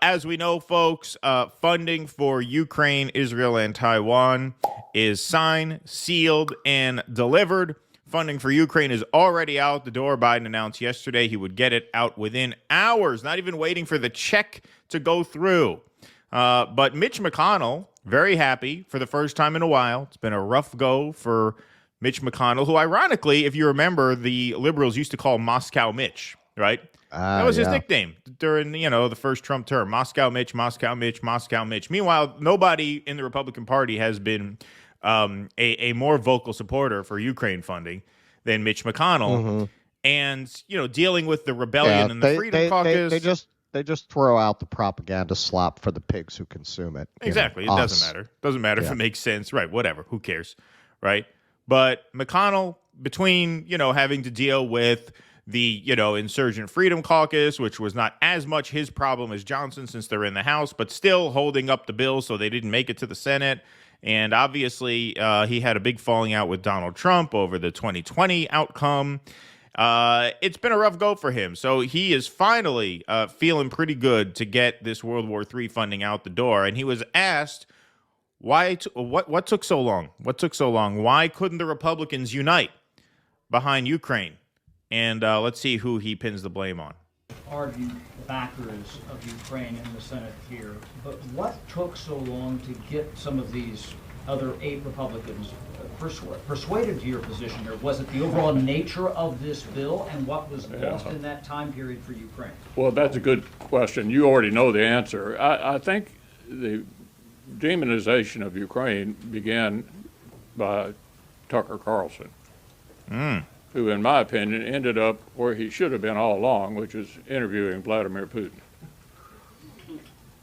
As we know, folks, funding for Ukraine, Israel, and Taiwan is signed, sealed, and delivered. Funding for Ukraine is already out the door. Biden announced yesterday he would get it out within hours, not even waiting for the check to go through. But Mitch McConnell, very happy for the first time in a while. It's been a rough go for Mitch McConnell, who, ironically, if you remember, the liberals used to call Moscow Mitch, right? That was his nickname during, the first Trump term. Moscow Mitch, Moscow Mitch, Moscow Mitch. Meanwhile, nobody in the Republican Party has been a more vocal supporter for Ukraine funding than Mitch McConnell. Mm-hmm. And, dealing with the rebellion and the Freedom Caucus. They just throw out the propaganda slop for the pigs who consume it. Exactly. It doesn't matter. Doesn't matter if it makes sense. Right. Whatever. Who cares? Right. But McConnell, between, having to deal with the, Insurgent Freedom Caucus, which was not as much his problem as Johnson since they're in the House, but still holding up the bill so they didn't make it to the Senate. And obviously, he had a big falling out with Donald Trump over the 2020 outcome. It's been a rough go for him. So he is finally feeling pretty good to get this World War III funding out the door. And he was asked, what took so long? What took so long? Why couldn't the Republicans unite behind Ukraine? And let's see who he pins the blame on. Ardent backers of Ukraine in the Senate here, but what took so long to get some of these other 8 Republicans persuaded to your position there? Was it the overall nature of this bill and what was lost in that time period for Ukraine? Well, that's a good question. You already know the answer. I think the demonization of Ukraine began by Tucker Carlson, who, in my opinion, ended up where he should have been all along, which is interviewing Vladimir Putin.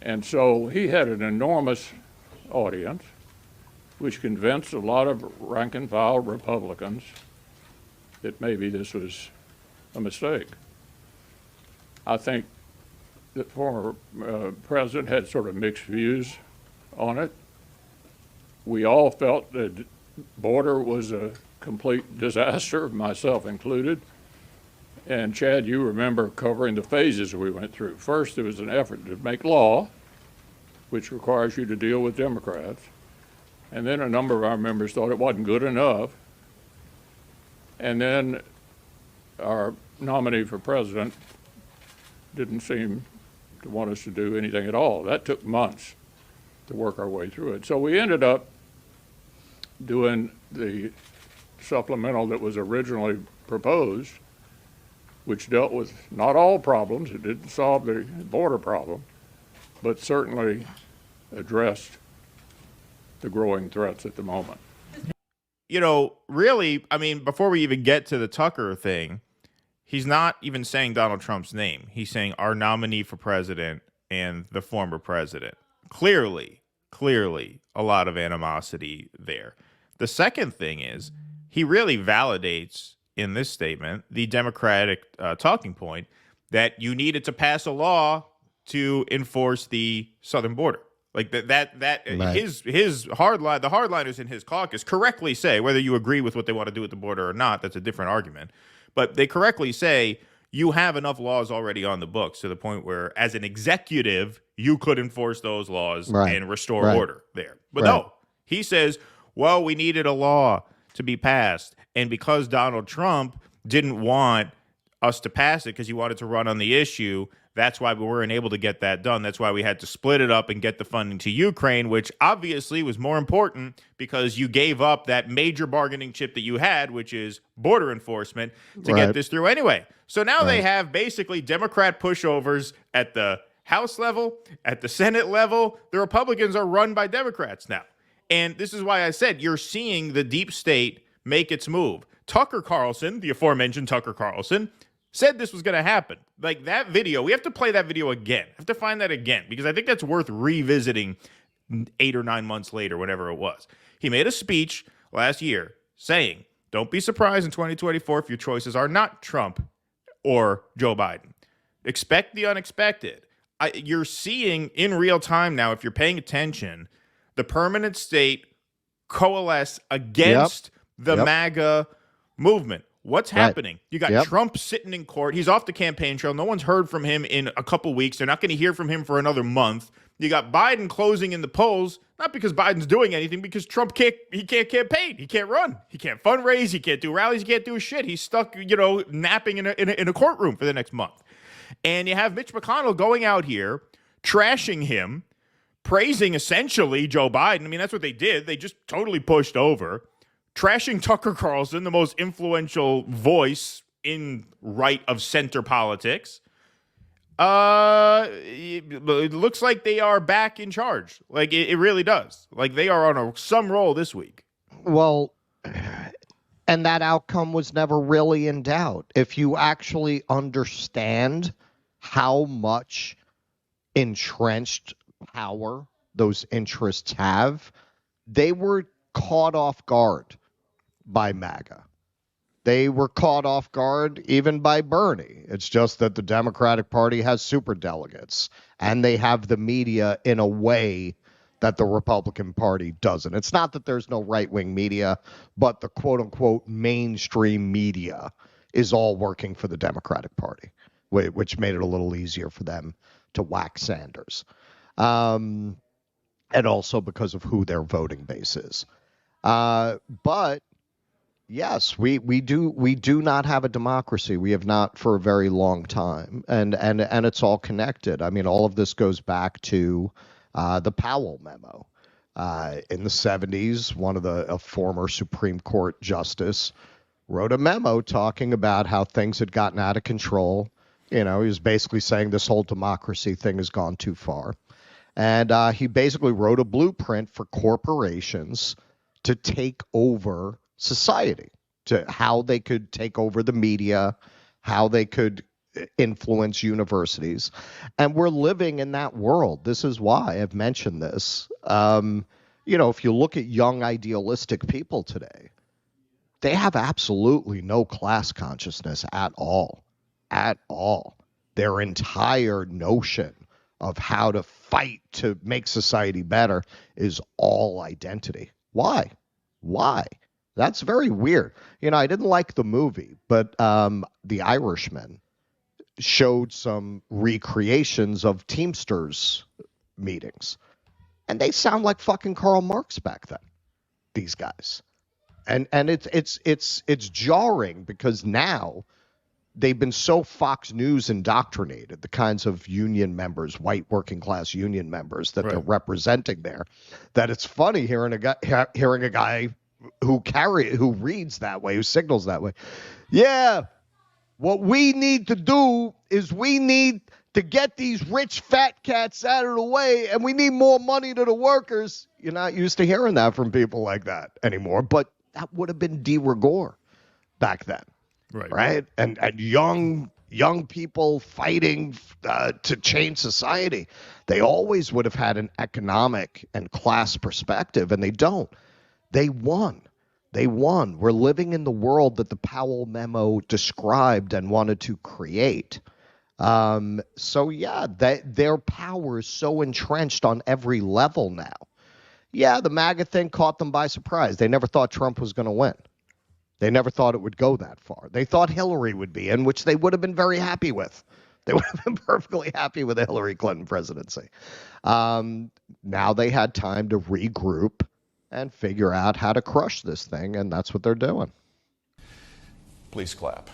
And so he had an enormous audience, which convinced a lot of rank-and-file Republicans that maybe this was a mistake. I think the former president had sort of mixed views on it. We all felt that the border was a complete disaster, myself included. And Chad, you remember covering the phases we went through. First, there was an effort to make law, which requires you to deal with Democrats. And then a number of our members thought it wasn't good enough. And then our nominee for president didn't seem to want us to do anything at all. That took months to work our way through it. So we ended up doing the supplemental that was originally proposed, which dealt with not all problems. It didn't solve the border problem, but certainly addressed the growing threats at the moment. Really, I mean, before we even get to the Tucker thing, he's not even saying Donald Trump's name. He's saying our nominee for president and the former president. Clearly, a lot of animosity there. The second thing is he really validates in this statement the Democratic talking point that you needed to pass a law to enforce the southern border. Like that right. his hardline, the hardliners in his caucus correctly say, whether you agree with what they want to do at the border or not, that's a different argument. But they correctly say you have enough laws already on the books to the point where, as an executive, you could enforce those laws and restore order there. But no, he says, well, we needed a law to be passed. And because Donald Trump didn't want us to pass it because he wanted to run on the issue, that's why we weren't able to get that done. That's why we had to split it up and get the funding to Ukraine, which obviously was more important because you gave up that major bargaining chip that you had, which is border enforcement, to get this through anyway. So now they have basically Democrat pushovers at the House level, at the Senate level. The Republicans are run by Democrats now. And this is why I said you're seeing the deep state make its move. Tucker Carlson, the aforementioned Tucker Carlson, said this was going to happen. Like that video, we have to play that video again. I have to find that again because I think that's worth revisiting 8 or 9 months later, whenever it was. He made a speech last year saying, don't be surprised in 2024 if your choices are not Trump or Joe Biden. Expect the unexpected. You're seeing in real time now, if you're paying attention, the permanent state coalesce against the MAGA movement. What's Right. happening? You got Yep. Trump sitting in court. He's off the campaign trail. No one's heard from him in a couple weeks. They're not going to hear from him for another month. You got Biden closing in the polls, not because Biden's doing anything, because Trump can't campaign. He can't run. He can't fundraise. He can't do rallies. He can't do shit. He's stuck, napping in a courtroom for the next month. And you have Mitch McConnell going out here, trashing him, praising essentially Joe Biden. I mean, that's what they did. They just totally pushed over. Trashing Tucker Carlson, the most influential voice in right of center politics. It looks like they are back in charge. Like, it really does. Like, they are on some roll this week. Well, and that outcome was never really in doubt. If you actually understand how much entrenched power those interests have, they were caught off guard by MAGA. They were caught off guard even by Bernie. It's just that the Democratic Party has superdelegates, and they have the media in a way that the Republican Party doesn't. It's not that there's no right-wing media, but the quote-unquote mainstream media is all working for the Democratic Party, which made it a little easier for them to whack Sanders. And also because of who their voting base is. But yes, we do not have a democracy. We have not for a very long time, and it's all connected. I mean, all of this goes back to the Powell memo in the 70s. A former Supreme Court justice wrote a memo talking about how things had gotten out of control. He was basically saying this whole democracy thing has gone too far. And he basically wrote a blueprint for corporations to take over society, to how they could take over the media, how they could influence universities. And we're living in that world. This is why I've mentioned this. If you look at young idealistic people today, they have absolutely no class consciousness at all. At all. Their entire notion of how to fight to make society better is all identity. Why? That's very weird. I didn't like the movie, but The Irishman showed some recreations of Teamsters meetings. And they sound like fucking Karl Marx back then, these guys. And it's jarring because now they've been so Fox News indoctrinated, the kinds of union members, white working class union members that they're representing there, that it's funny hearing a guy who reads that way, who signals that way. Yeah, what we need to do is we need to get these rich fat cats out of the way, and we need more money to the workers. You're not used to hearing that from people like that anymore, but that would have been de rigueur back then. Right? And young people fighting to change society. They always would have had an economic and class perspective, and they don't. They won. We're living in the world that the Powell memo described and wanted to create. So yeah, their power is so entrenched on every level now. Yeah, the MAGA thing caught them by surprise. They never thought Trump was going to win. They never thought it would go that far. They thought Hillary would be in, which they would have been very happy with. They would have been perfectly happy with the Hillary Clinton presidency. Now they had time to regroup and figure out how to crush this thing, and that's what they're doing. Please clap.